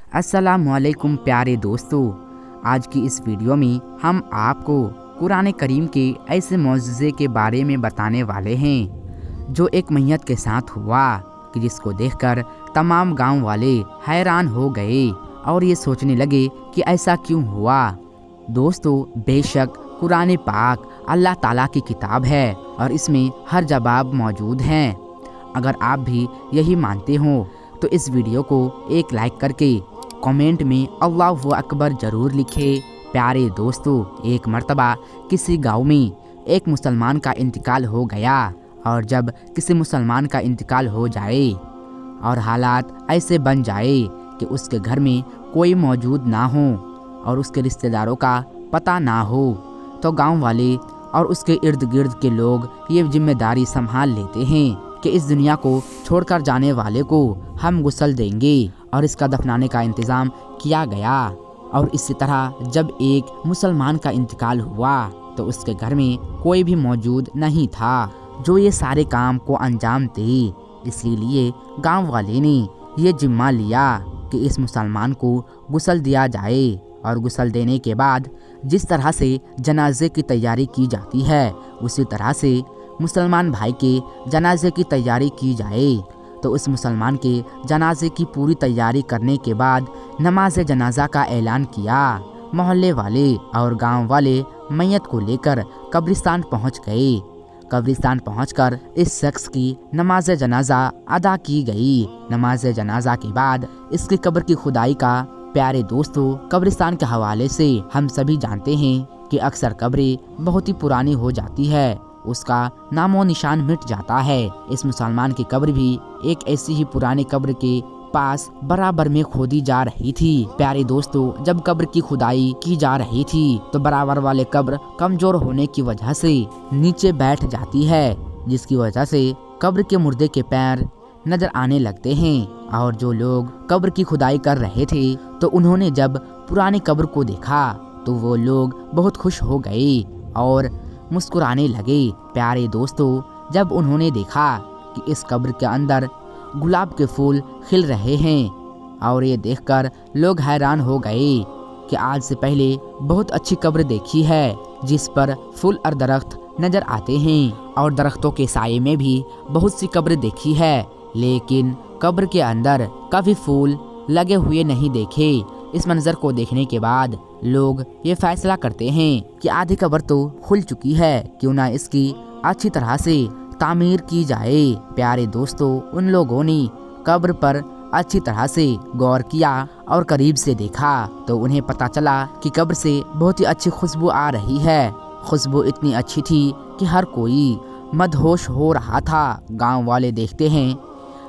अस्सलामुअलैकुम प्यारे दोस्तों, आज की इस वीडियो में हम आपको कुरान करीम के ऐसे मौजज़े के बारे में बताने वाले हैं जो एक मैयत के साथ हुआ कि जिसको देखकर तमाम गांव वाले हैरान हो गए और ये सोचने लगे कि ऐसा क्यों हुआ। दोस्तों, बेशक कुरान पाक अल्लाह ताला की किताब है और इसमें हर जवाब मौजूद हैं। अगर आप भी यही मानते हो तो इस वीडियो को एक लाइक करके कमेंट में अल्लाहु अकबर ज़रूर लिखें। प्यारे दोस्तों, एक मर्तबा किसी गांव में एक मुसलमान का इंतकाल हो गया और जब किसी मुसलमान का इंतकाल हो जाए और हालात ऐसे बन जाए कि उसके घर में कोई मौजूद ना हो और उसके रिश्तेदारों का पता ना हो, तो गांव वाले और उसके इर्द गिर्द के लोग ये जिम्मेदारी संभाल लेते हैं कि इस दुनिया को छोड़कर जाने वाले को हम गुस्ल देंगे और इसका दफनाने का इंतज़ाम किया गया। और इसी तरह जब एक मुसलमान का इंतकाल हुआ तो उसके घर में कोई भी मौजूद नहीं था जो ये सारे काम को अंजाम दे। इसीलिए गांव वाले ने ये जिम्मा लिया कि इस मुसलमान को गुस्ल दिया जाए और गुस्ल देने के बाद जिस तरह से जनाजे की तैयारी की जाती है उसी तरह से मुसलमान भाई के जनाजे की तैयारी की जाए। तो उस मुसलमान के जनाजे की पूरी तैयारी करने के बाद नमाज जनाजा का ऐलान किया। मोहल्ले वाले और गांव वाले मैयत को लेकर कब्रिस्तान पहुंच गए। कब्रिस्तान पहुंचकर इस शख्स की नमाज जनाजा अदा की गई। नमाज जनाजा के बाद इसकी कब्र की खुदाई का, प्यारे दोस्तों, कब्रिस्तान के हवाले से हम सभी जानते हैं कि अक्सर कब्रें बहुत ही पुरानी हो जाती है, उसका नामो निशान मिट जाता है। इस मुसलमान की कब्र भी एक ऐसी ही पुरानी कब्र के पास बराबर में खोदी जा रही थी। प्यारे दोस्तों, जब कब्र की खुदाई की जा रही थी तो बराबर वाले कब्र कमजोर होने की वजह से नीचे बैठ जाती है, जिसकी वजह से कब्र के मुर्दे के पैर नजर आने लगते हैं। और जो लोग कब्र की खुदाई कर रहे थे तो उन्होंने जब पुरानी कब्र को देखा तो वो लोग बहुत खुश हो गए और मुस्कुराने लगे। प्यारे दोस्तों, जब उन्होंने देखा कि इस कब्र के अंदर गुलाब के फूल खिल रहे हैं और ये देखकर लोग हैरान हो गए कि आज से पहले बहुत अच्छी कब्र देखी है जिस पर फूल और दरख्त नजर आते हैं और दरख्तों के साये में भी बहुत सी कब्र देखी है, लेकिन कब्र के अंदर कभी फूल लगे हुए नहीं देखे। इस मंजर को देखने के बाद लोग ये फैसला करते हैं कि आधी कब्र तो खुल चुकी है, क्यों ना इसकी अच्छी तरह से तामीर की जाए। प्यारे दोस्तों, उन लोगों ने कब्र पर अच्छी तरह से गौर किया और करीब से देखा तो उन्हें पता चला कि कब्र से बहुत ही अच्छी खुशबू आ रही है। खुशबू इतनी अच्छी थी कि हर कोई मदहोश हो रहा था। गांव वाले देखते हैं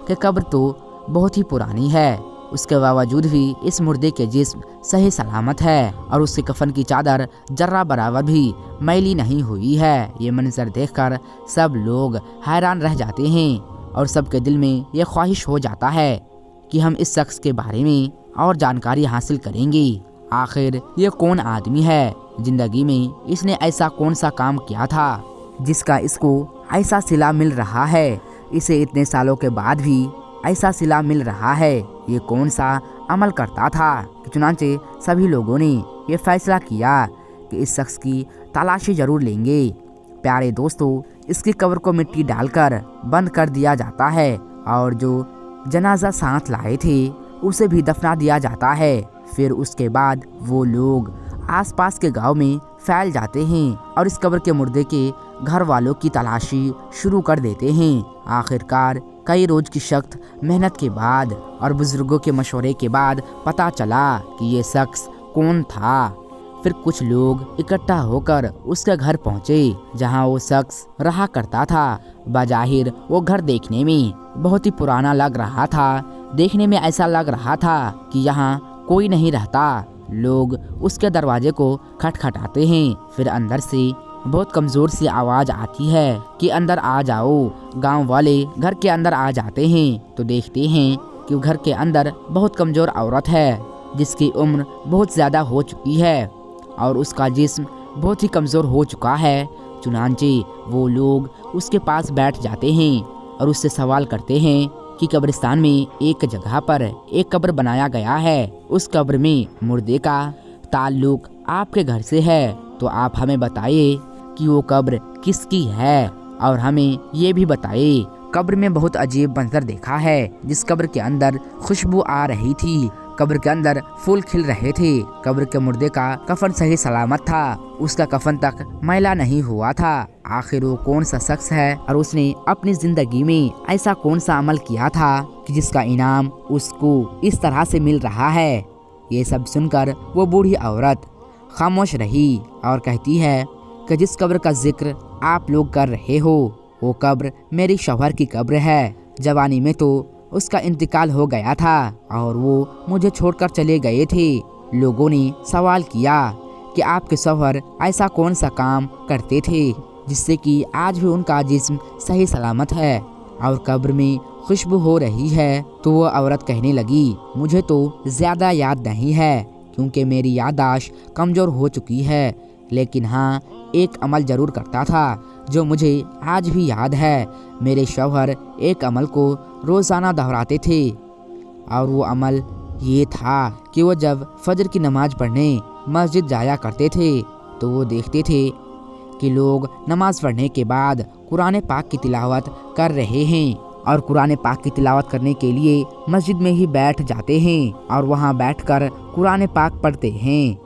कि कब्र तो बहुत ही पुरानी है, उसके बावजूद भी इस मुर्दे के जिस्म सही सलामत है और उसके कफन की चादर जर्रा बराबर भी मैली नहीं हुई है। ये मंजर देखकर सब लोग हैरान रह जाते हैं और सबके दिल में ये ख्वाहिश हो जाता है कि हम इस शख्स के बारे में और जानकारी हासिल करेंगे। आखिर ये कौन आदमी है, जिंदगी में इसने ऐसा कौन सा काम किया था जिसका इसको ऐसा सिला मिल रहा है, इसे इतने सालों के बाद भी ऐसा सिला मिल रहा है। ये कौन सा अमल करता था कि चुनांचे सभी लोगों ने ये फैसला किया कि इस शख्स की तलाशी जरूर लेंगे। प्यारे दोस्तों, इसकी कब्र को मिट्टी डालकर बंद कर दिया जाता है और जो जनाजा साथ लाए थे उसे भी दफना दिया जाता है। फिर उसके बाद वो लोग आसपास के गांव में फैल जाते हैं और इस कब्र के मुर्दे के घर वालों की तलाशी शुरू कर देते हैं। आखिरकार कई रोज की सख्त मेहनत के बाद और बुजुर्गों के मशवरे के बाद पता चला कि ये शख्स कौन था। फिर कुछ लोग इकट्ठा होकर उसके घर पहुंचे जहां वो शख्स रहा करता था। बजाहिर वो घर देखने में बहुत ही पुराना लग रहा था, देखने में ऐसा लग रहा था कि यहाँ कोई नहीं रहता। लोग उसके दरवाजे को खटखटाते हैं, फिर अंदर से बहुत कमज़ोर सी आवाज़ आती है कि अंदर आ जाओ। गांव वाले घर के अंदर आ जाते हैं तो देखते हैं कि घर के अंदर बहुत कमज़ोर औरत है जिसकी उम्र बहुत ज़्यादा हो चुकी है और उसका जिस्म बहुत ही कमज़ोर हो चुका है। चुनांचे वो लोग उसके पास बैठ जाते हैं और उससे सवाल करते हैं कि कब्रिस्तान में एक जगह पर एक कब्र बनाया गया है। उस कब्र में मुर्दे का ताल्लुक आपके घर से है, तो आप हमें बताइए कि वो कब्र किसकी है और हमें ये भी बताइए। कब्र में बहुत अजीब मंजर देखा है। जिस कब्र के अंदर खुशबू आ रही थी, कब्र के अंदर फूल खिल रहे थे, कब्र के मुर्दे का कफन सही सलामत था, उसका कफन तक मैला नहीं हुआ था। आखिर वो कौन सा शख्स है और उसने अपनी जिंदगी में ऐसा कौन सा अमल किया था कि जिसका इनाम उसको इस तरह से मिल रहा है। ये सब सुनकर वो बूढ़ी औरत खामोश रही और कहती है कि जिस कब्र का जिक्र आप लोग कर रहे हो वो कब्र मेरी शौहर की कब्र है। जवानी में तो उसका इंतकाल हो गया था और वो मुझे छोड़कर चले गए थे। लोगों ने सवाल किया कि आपके शौहर ऐसा कौन सा काम करते थे जिससे कि आज भी उनका जिस्म सही सलामत है और कब्र में खुशबू हो रही है। तो वो औरत कहने लगी, मुझे तो ज़्यादा याद नहीं है क्योंकि मेरी याददाश्त कमज़ोर हो चुकी है, लेकिन हाँ एक अमल ज़रूर करता था जो मुझे आज भी याद है। मेरे शौहर एक अमल को रोज़ाना दोहराते थे और वो अमल ये था कि वो जब फजर की नमाज़ पढ़ने मस्जिद जाया करते थे तो वो देखते थे कि लोग नमाज़ पढ़ने के बाद कुरान पाक की तिलावत कर रहे हैं और कुरान पाक की तिलावत करने के लिए मस्जिद में ही बैठ जाते हैं और वहाँ बैठकर कुरान पाक पढ़ते हैं।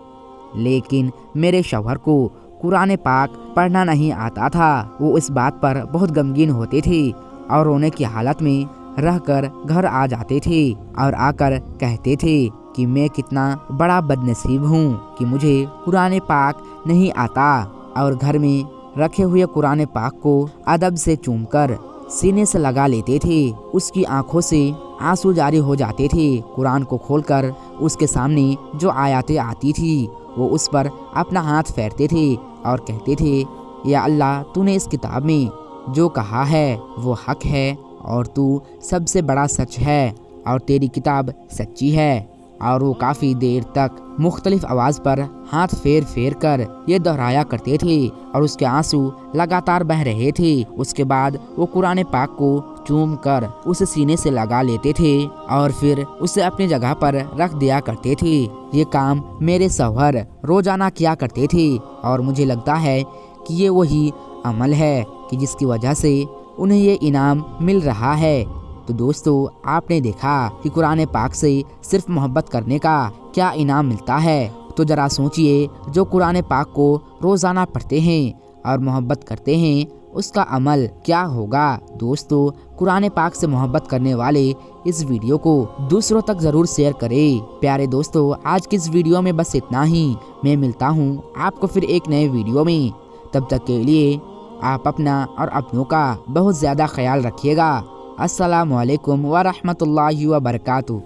लेकिन मेरे शौहर को कुरान पाक पढ़ना नहीं आता था। वो इस बात पर बहुत गमगीन होते थे और रोने की हालत में रहकर घर आ जाते थे और आकर कहते थे कि मैं कितना बड़ा बदनसीब हूँ कि मुझे कुरान पाक नहीं आता, और घर में रखे हुए कुरान पाक को अदब से चूमकर सीने से लगा लेते थे। उसकी आंखों से आंसू जारी हो जाते थे। कुरान को खोलकर उसके सामने जो आयतें आती थी वो उस पर अपना हाथ फेरते थे और कहते थे, या अल्लाह तूने इस किताब में जो कहा है वो हक है और तू सबसे बड़ा सच है और तेरी किताब सच्ची है। और वो काफ़ी देर तक मुख्तलिफ आवाज़ पर हाथ फेर फेर कर ये दोहराया करते थे और उसके आंसू लगातार बह रहे थे। उसके बाद वो कुरान पाक को चूम कर उसे सीने से लगा लेते थे और फिर उसे अपनी जगह पर रख दिया करते थे। ये काम मेरे शौहर रोजाना किया करते थे और मुझे लगता है कि ये वही अमल है कि जिसकी वजह से उन्हें ये इनाम मिल रहा है। तो दोस्तों, आपने देखा कि कुरान पाक से सिर्फ मोहब्बत करने का क्या इनाम मिलता है। तो ज़रा सोचिए, जो कुरान पाक को रोज़ाना पढ़ते हैं और मोहब्बत करते हैं उसका अमल क्या होगा। दोस्तों, कुरान पाक से मोहब्बत करने वाले इस वीडियो को दूसरों तक ज़रूर शेयर करें। प्यारे दोस्तों, आज की इस वीडियो में बस इतना ही। मैं मिलता हूँ आपको फिर एक नए वीडियो में। तब तक के लिए आप अपना और अपनों का बहुत ज़्यादा ख्याल रखिएगा। अस्सलामु अलैकुम व रहमतुल्लाहि व बरकातुहू।